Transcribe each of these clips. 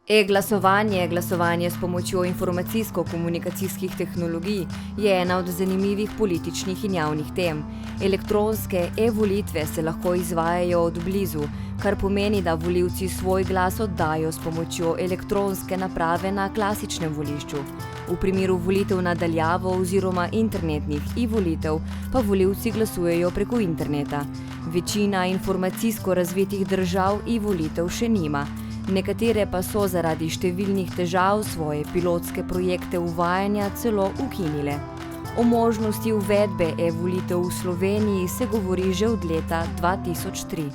E-glasovanje, glasovanje s pomočjo informacijsko-komunikacijskih tehnologij, je ena od zanimivih političnih in javnih tem. Elektronske e-volitve se lahko izvajajo od blizu, kar pomeni, da volivci svoj glas oddajo s pomočjo elektronske naprave na klasičnem volišču. V primeru volitev na daljavo oziroma internetnih e-volitev pa volivci glasujejo preko interneta. Večina informacijsko razvitih držav e-volitev še nima. Nekatere pa so zaradi številnih težav svoje pilotske projekte uvajanja celo ukinile. O možnosti uvedbe e-volitev v Sloveniji se govori že od leta 2003.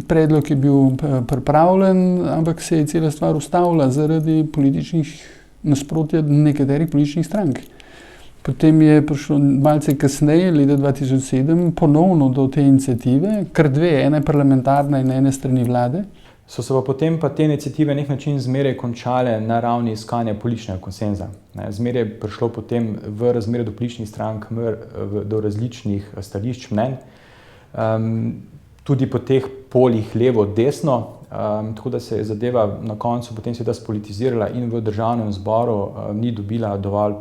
Predlog je bil pripravljen, ampak se je cela stvar ustavila zaradi političnih nasprotja nekaterih političnih strank. Potem je prišlo malce kasneje, leta 2007, ponovno do te iniciative, kar dve, ena parlamentarna in ena strani vlade. So se pa potem te iniciative na nek način zmeraj končale na ravni iskanja političnega konsenza. Zmeraj je prišlo potem v razmerju do političnih strank do različnih stališč, mnenj, tudi po teh poljih levo, desno, tako da se je zadeva na koncu potem seveda spolitizirala in v državnem zboru ni dobila dovolj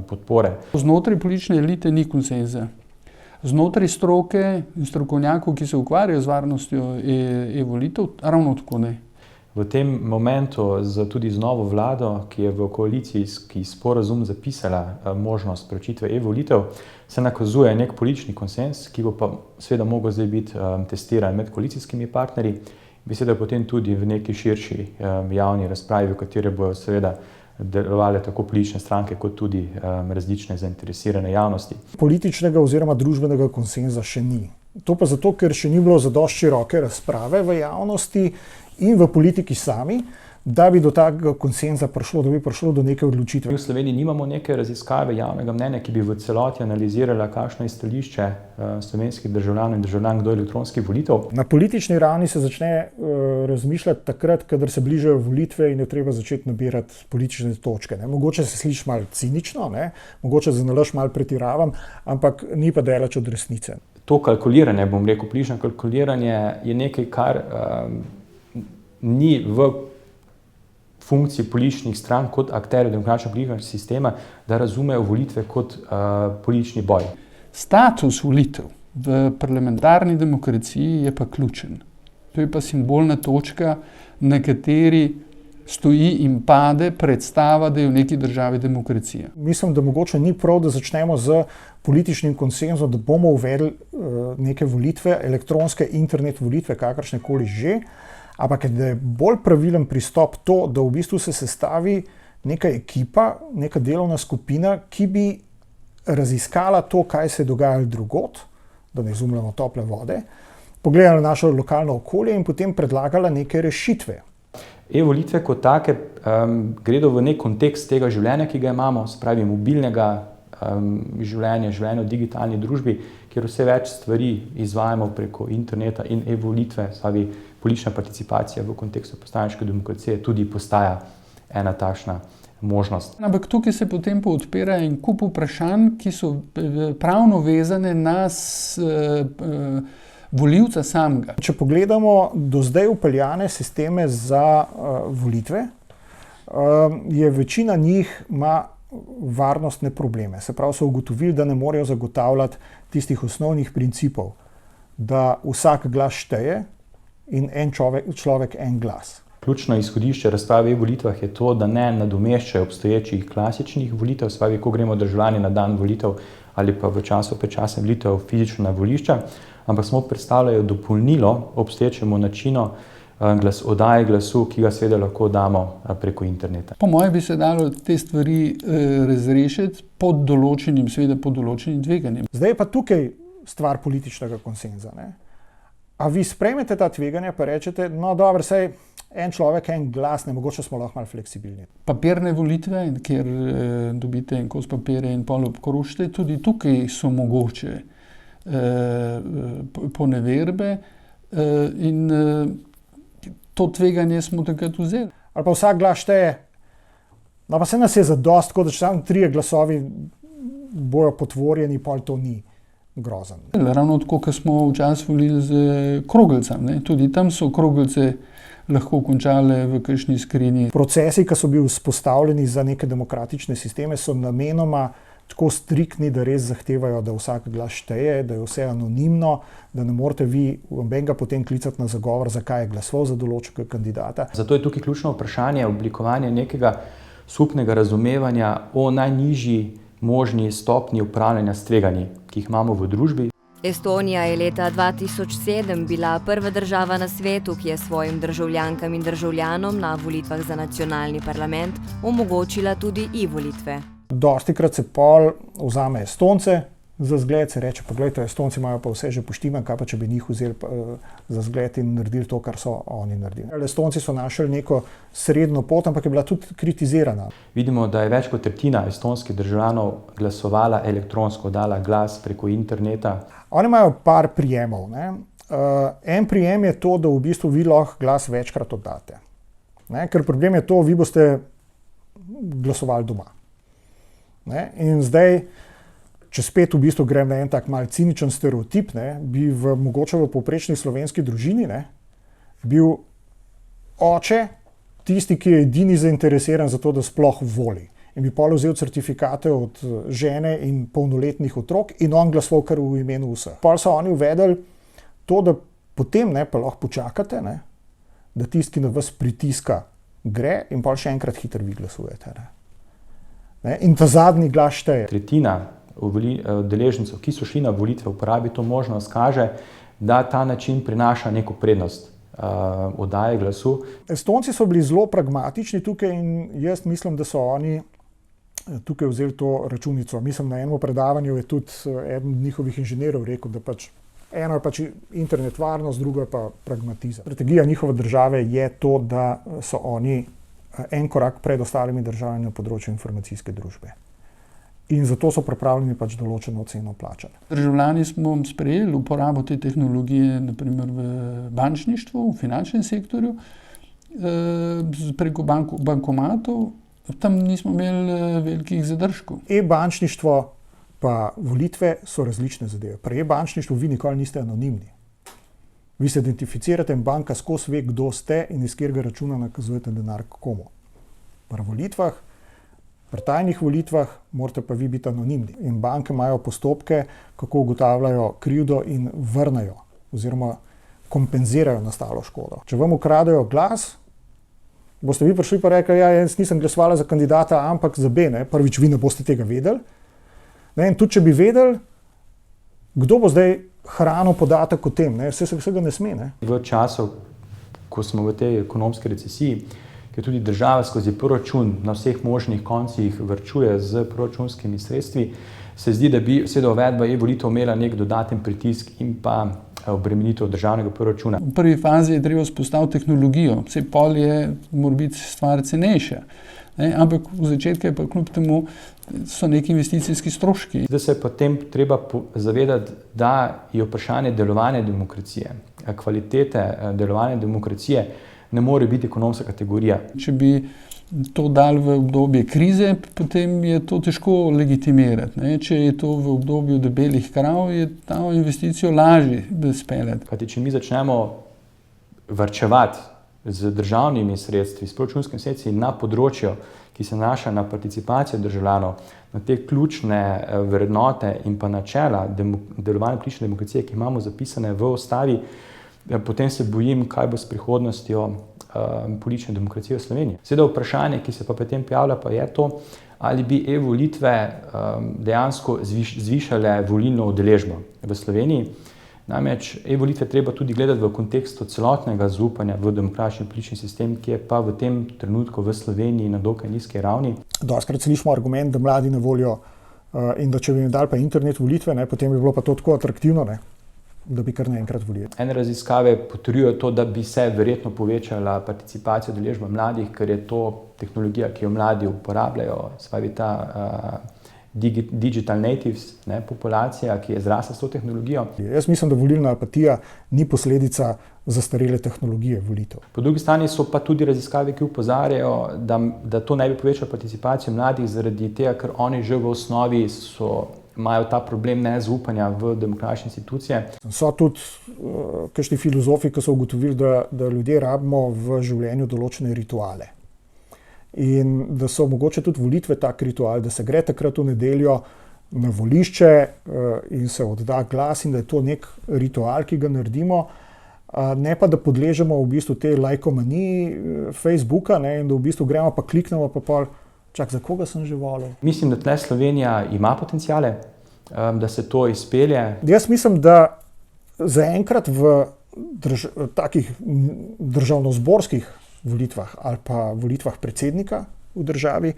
podpore. Znotraj politične elite ni konsenza. Znotraj stroke in strokovnjakov, ki se ukvarjajo z varnostjo e-volitev, ravno tako ne. V tem momentu tudi z novo vlado, ki je v koalicijski sporazum zapisala možnost preučitve e-volitev, se nakazuje nek politični konsens, ki bo pa seveda mogel zdaj biti testiran med koalicijskimi partnerji, bi seveda potem tudi v neki širši javni razpravi, v kateri bojo seveda delovale tako politične stranke, kot tudi različne zainteresirane javnosti. Političnega oziroma družbenega konsenza še ni. To pa zato, ker še ni bilo zadosti široke razprave v javnosti in v politiki sami, da bi do takega konsenza prišlo, da bi prišlo do neke odločitve. V Sloveniji nimamo neke raziskave javnega mnenja, ki bi v celoti analizirala, kakšno je stališče slovenskih državljanov in državljank do elektronskih volitev. Na politični ravni se začne razmišljati takrat, kadar se bližajo volitve in je treba začeti nabirati politične točke. Mogoče se sliši malo cinično, mogoče za nalašč malo pretiravam, ampak ni pa daleč od resnice. To kalkuliranje, bom rekel, politično kalkuliranje je nekaj, kar ni v funkciji političnih strank kot akterjev demokratičnega političnega sistema, da razumejo volitve kot politični boj. Status volitev v parlamentarni demokraciji je pa ključen. To je pa simbolna točka, na kateri stoji in pade predstava, da je v neki državi demokracija. Mislim, da mogoče ni prav, da začnemo z političnim konsenzom, da bomo uvedli neke volitve, elektronske internet volitve, kakršne koli že, ampak da je bolj pravilen pristop to, da v bistvu se sestavi neka ekipa, neka delovna skupina, ki bi raziskala to, kaj se je dogajalo drugod, da ne izumljamo tople vode, pogledala našo lokalno okolje in potem predlagala neke rešitve. E-volitve kot take gredo v nek kontekst tega življenja, ki ga imamo, se pravi mobilnega življenja v digitalni družbi, kjer vse več stvari izvajamo preko interneta in e-volitve, pravi politična participacija v kontekstu postajniške demokracije tudi postaja ena takšna možnost. Ampak tukaj se potem odpira en kup vprašanj, ki so pravno vezane na volivca samega. Če pogledamo do zdaj upeljane sisteme za volitve, je večina njih ima varnostne probleme. Se pravi, so ugotovili, da ne morejo zagotavljati tistih osnovnih principov, da vsak glas šteje in en človek en glas. Ključno izhodišče razprave o volitvah je to, da ne nadomeščajo obstoječih klasičnih volitev, se pravi, ko gremo državljani na dan volitev ali pa v času predčasnih volitev fizično na volišča, ampak samo predstavljajo dopolnilo obstoječemu načinu oddaje glasu, ki ga seveda lahko damo preko interneta. Po mojem bi se dalo te stvari razrešiti pod določenim tveganjem. Zdaj je pa tukaj stvar političnega konsenza. A vi sprejmete ta tveganja pa rečete, no dobro, saj en človek, en glas, mogoče smo lahko malo fleksibilni. Papirne volitve, kjer dobite en kos papirja in pol obkrožite, tudi tukaj so mogoče poneverbe in to tveganje smo takrat vzeli. Ali pa vsak glas šteje, no pa se nas je zadosti, kot da če samo 3 glasovi bojo potvorjeni, pol to ni grozen. Ravno tako, kot smo včasih volili z kroglicami, tudi tam so kroglice lahko končale v kakšni skrinji. Procesi, ki so bili vzpostavljeni za neke demokratične sisteme, so namenoma tako striktni, da res zahtevajo, da vsak glas šteje, da je vse anonimno, da ne morete vi nobenega potem klicati na zagovor, zakaj je glasoval za določenega kandidata. Zato je tukaj ključno vprašanje oblikovanja nekega skupnega razumevanja o najnižji možni stopnji upravljanja s tveganji, ki jih imamo v družbi. Estonija je leta 2007 bila prva država na svetu, ki je svojim državljankam in državljanom na volitvah za nacionalni parlament omogočila tudi e-volitve. Dostikrat se pol vzame Estonce za zgled, se reče, poglejte, Estonci imajo pa vse že poštiman, kaj pa če bi njih vzeli za zgled in naredili to, kar so oni naredili. Estonci so našli neko srednjo pot, ampak je bila tudi kritizirana. Vidimo, da je več kot tretjina estonskih državljanov glasovala elektronsko, dala glas preko interneta. Oni imajo par prijemov. En prijem je to, da v bistvu vi lahko glas večkrat oddate. Ker problem je to, vi boste glasovali doma. In zdaj, če spet v bistvu grem na en tak mal ciničen stereotip, bi mogoče v povprečni slovenski družini bil oče tisti, ki je edini zainteresiran za to, da sploh voli. In bi pol vzel certifikate od žene in polnoletnih otrok in on glasoval kar v imenu vseh. Pol so oni uvedli to, da potem pa lahko počakate, da tisti, ki na vas pritiska, gre in pol še enkrat hitro vi glasujete. In ta zadnji glas šteje. Tretjina udeležencev, ki so šli na volitve, uporabi to možnost, kaže, da ta način prinaša neko prednost oddaje glasu. Estonci so bili zelo pragmatični tukaj in jaz mislim, da so oni tukaj vzeli to računico. Mislim, na enem predavanju je tudi eden od njihovih inženirjev rekel, da eno je internet varnost, drugo je pa pragmatizem. Strategija njihove države je to, da so oni en korak pred ostalimi državami na področju informacijske družbe. In zato so pripravljeni določeno ceno plačati. Državljani smo sprejeli uporabo te tehnologije naprimer v bančništvu, v finančnem sektorju, preko bankomatov, tam nismo imeli velikih zadržkov. E-bančništvo pa volitve so različne zadeve. Pri e-bančništvu vi nikoli niste anonimni. Vi se identificirate in banka skozi ve, kdo ste in iz katerega računa nakazujete denar komu. Pri volitvah, pri tajnih volitvah morate pa vi biti anonimni. In banke imajo postopke, kako ugotavljajo krivdo in vrnejo oziroma kompenzirajo nastalo škodo. Če vam ukradejo glas, boste vi prišli pa rekli, jaz nisem glasovala za kandidata, ampak za B. Prvič, vi ne boste tega vedeli. In tudi, če bi vedeli, kdo bo zdaj hranil podatek o tem, vsega ne sme. V času, ko smo v tej ekonomski recesiji, ki tudi država skozi proračun na vseh možnih koncih varčuje z proračunskimi sredstvi, se zdi, da bi seveda uvedba e-volitev imela nek dodaten pritisk in pa obremenitev državnega proračuna. V prvi fazi je treba vzpostaviti tehnologijo, vse pol mora biti stvar cenejša. Ampak v začetku je pa kljub temu so neki investicijski stroški. Zdaj se je potem treba zavedati, da je vprašanje delovanja demokracije, kvalitete delovanja demokracije ne more biti ekonomska kategorija. Če bi to dali v obdobje krize, potem je to težko legitimirati. Če je to v obdobju debelih krav, je ta investicijo lažje speljati. Kajti, če mi začnemo varčevati z državnimi sredstvi, s proračunskimi sredstvi na področju, ki se nanaša na participacijo državljanov, na te ključne vrednote in pa načela delovanja politične demokracije, ki imamo zapisane v ustavi, potem se bojim, kaj bo s prihodnostjo politične demokracije v Sloveniji. Seveda vprašanje, ki se pa potem pojavlja, pa je to, ali bi e-volitve dejansko zvišale volilno udeležbo v Sloveniji. Namreč e-volitve treba tudi gledati v kontekstu celotnega zaupanja v demokratični politični sistem, ki je pa v tem trenutku v Sloveniji na dokaj nizki ravni. Dostikrat slišimo argument, da mladi ne volijo in da če bi jim dali pa internet volitve, potem bi bilo pa to tako atraktivno, da bi kar naenkrat volili. Ene raziskave potrjujejo to, da bi se verjetno povečala participacija udeležba mladih, ker je to tehnologija, ki jo mladi uporabljajo, se pravi ta digital natives, populacija, ki je zrasla s to tehnologijo. Jaz mislim, da volilna apatija ni posledica zastarele tehnologije volitev. Po drugi strani so pa tudi raziskave, ki opozarjajo, da to ne bi povečalo participacijo mladih zaradi tega, ker oni že v osnovi so imajo ta problem nezaupanja v demokratične institucije. So tudi kakšni filozofi, ki so ugotovili, da ljudje rabimo v življenju določene rituale. In da so mogoče tudi volitve tak ritual, da se gre takrat v nedeljo na volišče in se odda glas in da je to nek ritual, ki ga naredimo, ne pa da podležemo v bistvu tej lajkomaniji Facebooka, ne, in da v bistvu gremo pa kliknemo pa pol, čak, za koga sem že volil. Mislim, da tle Slovenija ima potenciale, da se to izpelje. Jaz mislim, da zaenkrat v takih državnozborskih volitvah ali pa volitvah predsednika v državi,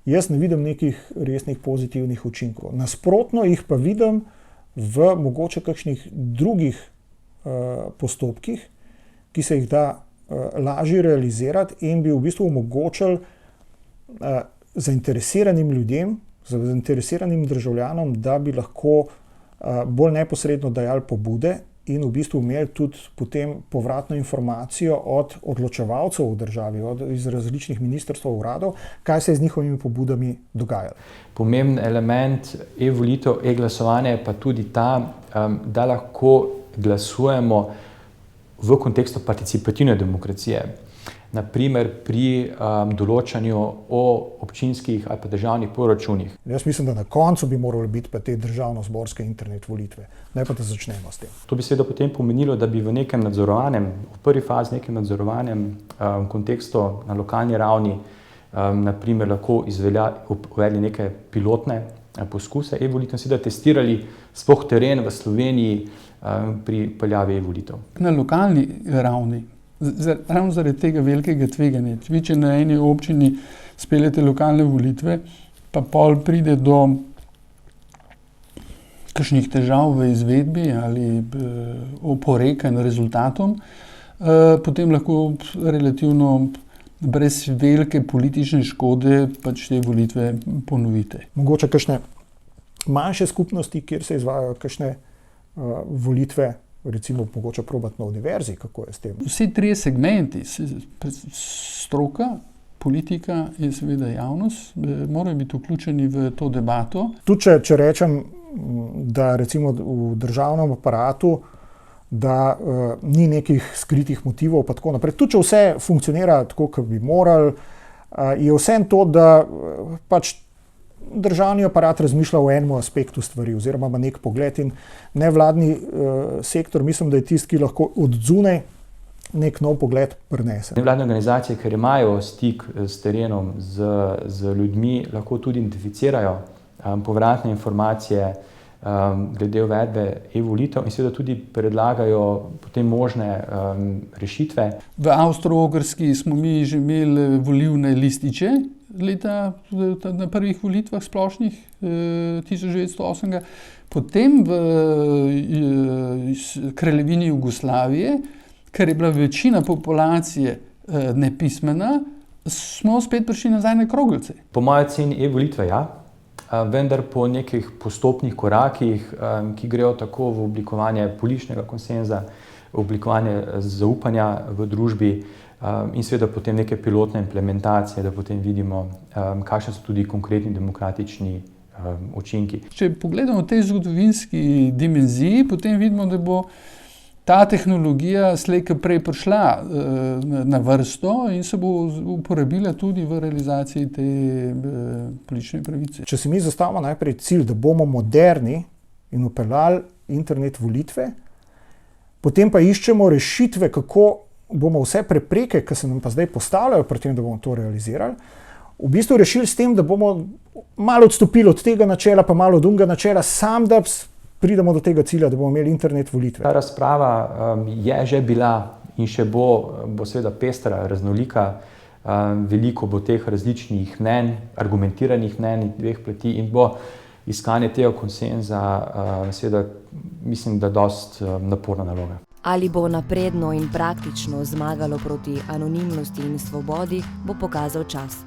jaz ne vidim nekih resnih pozitivnih učinkov. Nasprotno jih pa vidim v mogoče kakšnih drugih postopkih, ki se jih da lažje realizirati in bi v bistvu omogočili zainteresiranim ljudem, zainteresiranim državljanom, da bi lahko bolj neposredno dajali pobude in v bistvu imeli tudi potem povratno informacijo od odločevalcev v državi, iz različnih ministrstev, uradov, kaj se je z njihovimi pobudami dogajalo. Pomemben element e-volitev, e-glasovanja je pa tudi ta, da lahko glasujemo v kontekstu participativne demokracije. Naprimer pri določanju o občinskih ali pa državnih proračunih. Jaz mislim, da na koncu bi morali biti pa te državno-zborske internet volitve, ne pa da začnemo s tem. To bi seveda potem pomenilo, da bi v nekem nadzorovanem, v prvi fazi nekem nadzorovanem kontekstu na lokalni ravni naprimer lahko uvedli neke pilotne poskuse e-volitev, seveda testirali sploh teren v Sloveniji pri peljavi e-volitev. Na lokalni ravni, ravno zaradi tega velikega tveganja, če na eni občini speljete lokalne volitve, pa pol pride do kakšnih težav v izvedbi ali oporekanj rezultatom, potem lahko relativno brez velike politične škode pač te volitve ponovite. Mogoče kakšne manjše skupnosti, kjer se izvajajo kakšne volitve, recimo mogoče probati na univerzi, kako je s tem? Vsi trije segmenti, stroka, politika in seveda javnost, morajo biti vključeni v to debato. Tudi če rečem, da recimo v državnem aparatu, da ni nekih skritih motivov pa tako naprej. Tudi če vse funkcionira tako, kot bi morali, je vseeno to, da pač državni aparat razmišlja o enem aspektu stvari oziroma ima nek pogled in nevladni sektor, mislim, da je tisti, ki lahko od zunaj nek nov pogled prinese. Nevladne organizacije, ker imajo stik s terenom, z ljudmi, lahko tudi identificirajo povratne informacije glede uvedbe e-volitev in seveda tudi predlagajo potem možne rešitve. V Avstro-Ogrski smo mi že imeli volilne lističe leta na prvih volitvah splošnih 1908. Potem v kraljevini Jugoslavije, ker je bila večina populacije nepismena, smo spet prišli nazaj na kroglice. Po mojem oceni e-volitve ja, vendar po nekih postopnih korakih, ki grejo tako v oblikovanje političnega konsenza, oblikovanje zaupanja v družbi in seveda potem neke pilotne implementacije, da potem vidimo, kakšni so tudi konkretni demokratični učinki. Če pogledamo v tej zgodovinski dimenziji, potem vidimo, da bo ta tehnologija slej ko prej prišla na vrsto in se bo uporabila tudi v realizaciji te politične pravice. Če si mi zastavimo najprej cilj, da bomo moderni in vpeljali internet volitve, potem pa iščemo rešitve, kako bomo vse prepreke, ki se nam pa zdaj postavljajo pri tem, da bomo to realizirali, v bistvu rešili s tem, da bomo malo odstopili od tega načela, pa malo od drugega načela, sam da pridemo do tega cilja, da bomo imeli internet volitve. Ta razprava je že bila in še bo seveda pestra, raznolika, veliko bo teh različnih mnenj, argumentiranih mnenj dveh plati in bo iskanje tega konsenza seveda mislim, da dost naporna naloga. Ali bo napredno in praktično zmagalo proti anonimnosti in svobodi, bo pokazal čas.